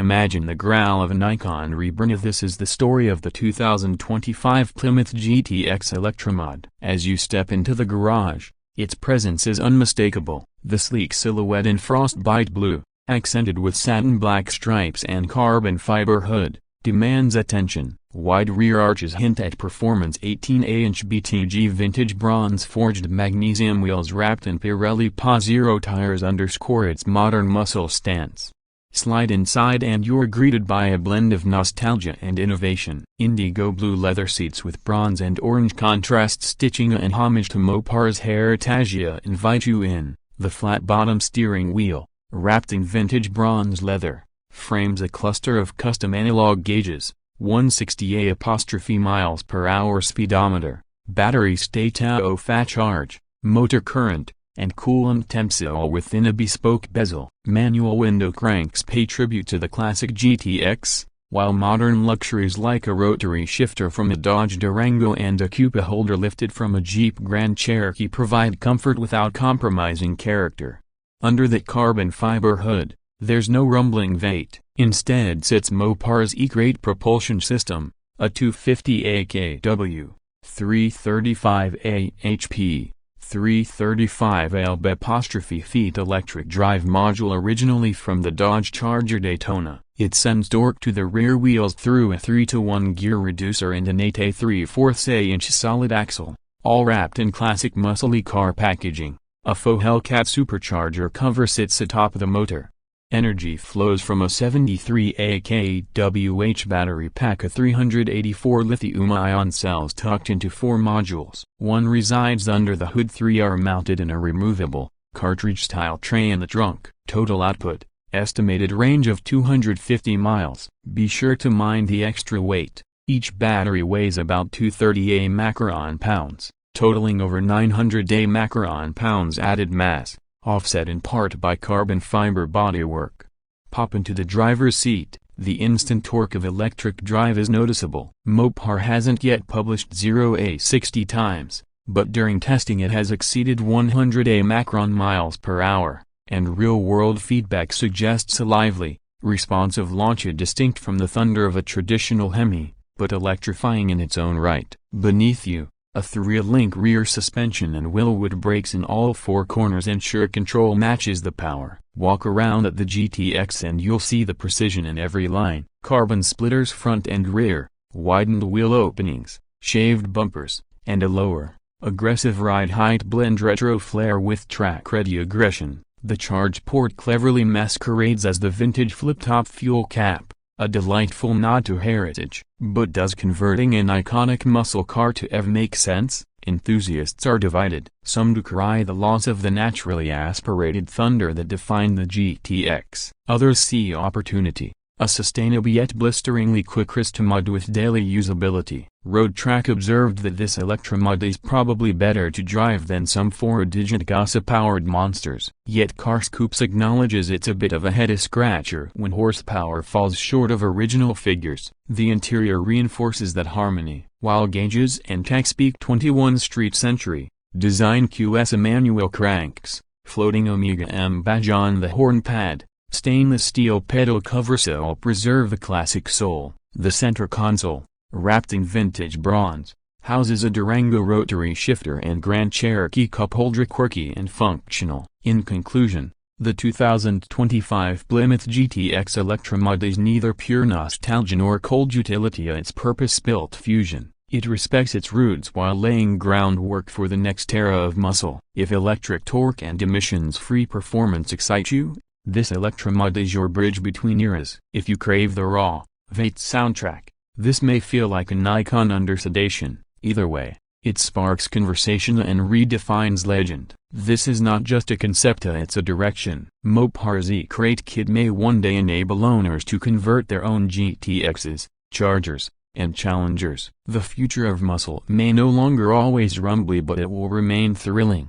Imagine the growl of an icon reborn. This is the story of the 2025 Plymouth GTX Electromod. As you step into the garage, its presence is unmistakable. The sleek silhouette in frostbite blue, accented with satin black stripes and carbon fiber hood, demands attention. Wide rear arches hint at performance. 18-inch BTG vintage bronze-forged magnesium wheels wrapped in Pirelli Pa Zero tires underscore its modern muscle stance. Slide inside and you're greeted by a blend of nostalgia and innovation. Indigo blue leather seats with bronze and orange contrast stitching and homage to Mopar's heritage invite you in. The flat-bottom steering wheel, wrapped in vintage bronze leather, frames a cluster of custom analog gauges, 160 miles per hour speedometer, battery state fast charge, motor current, and coolant temps all within a bespoke bezel. Manual window cranks pay tribute to the classic GTX, while modern luxuries like a rotary shifter from a Dodge Durango and a Cupa holder lifted from a Jeep Grand Cherokee provide comfort without compromising character. Under the carbon fiber hood, there's no rumbling V8. Instead sits Mopar's E-Crate propulsion system, a 250 kW, 335 HP, 335 lb-feet electric drive module originally from the Dodge Charger Daytona. It sends torque to the rear wheels through a 3-to-1 gear reducer and an 8 3/4-inch solid axle, all wrapped in classic muscly car packaging. A faux Hellcat supercharger cover sits atop the motor. Energy flows from a 73 kWh battery pack of 384 lithium-ion cells tucked into 4 modules. One resides under the hood, 3 are mounted in a removable, cartridge-style tray in the trunk. Total output, estimated range of 250 miles. Be sure to mind the extra weight. Each battery weighs about 230 macaron-pounds, totaling over 900 macaron-pounds added mass, offset in part by carbon fiber bodywork. Pop into the driver's seat. The instant torque of electric drive is noticeable. Mopar hasn't yet published 0 60 times, but during testing it has exceeded 100 macaron miles per hour, and real-world feedback suggests a lively, responsive launch distinct from the thunder of a traditional HEMI, but electrifying in its own right. Beneath you, a 3-link rear suspension and Willwood brakes in all 4 corners ensure control matches the power. Walk around at the GTX and you'll see the precision in every line. Carbon splitters front and rear, widened wheel openings, shaved bumpers, and a lower, aggressive ride height blend retro flair with track-ready aggression. The charge port cleverly masquerades as the vintage flip-top fuel cap, a delightful nod to heritage. But does converting an iconic muscle car to EV make sense? Enthusiasts are divided. Some decry the loss of the naturally aspirated thunder that defined the GTX. Others see opportunity, a sustainable yet blisteringly quick mod with daily usability. RoadTrack observed that this Electromod is probably better to drive than some 4-digit gossip-powered monsters. Yet Carscoops acknowledges it's a bit of a head-scratcher when horsepower falls short of original figures. The interior reinforces that harmony. While gauges and tech speak 21st Street Century, design QS manual cranks, floating Omega M badge on the horn pad, stainless steel pedal covers all preserve the classic soul. The center console, wrapped in vintage bronze, houses a Durango rotary shifter and Grand Cherokee cup holder, quirky and functional. In conclusion, the 2025 Plymouth GTX Electromod is neither pure nostalgia nor cold utility. It's purpose-built fusion. It respects its roots while laying groundwork for the next era of muscle. If electric torque and emissions-free performance excite you, this Electromod is your bridge between eras. If you crave the raw, V8 soundtrack, this may feel like an icon under sedation. Either way, it sparks conversation and redefines legend. This is not just a concept, it's a direction. Mopar's E-Crate kit may one day enable owners to convert their own GTXs, Chargers, and Challengers. The future of muscle may no longer always rumbly, but it will remain thrilling.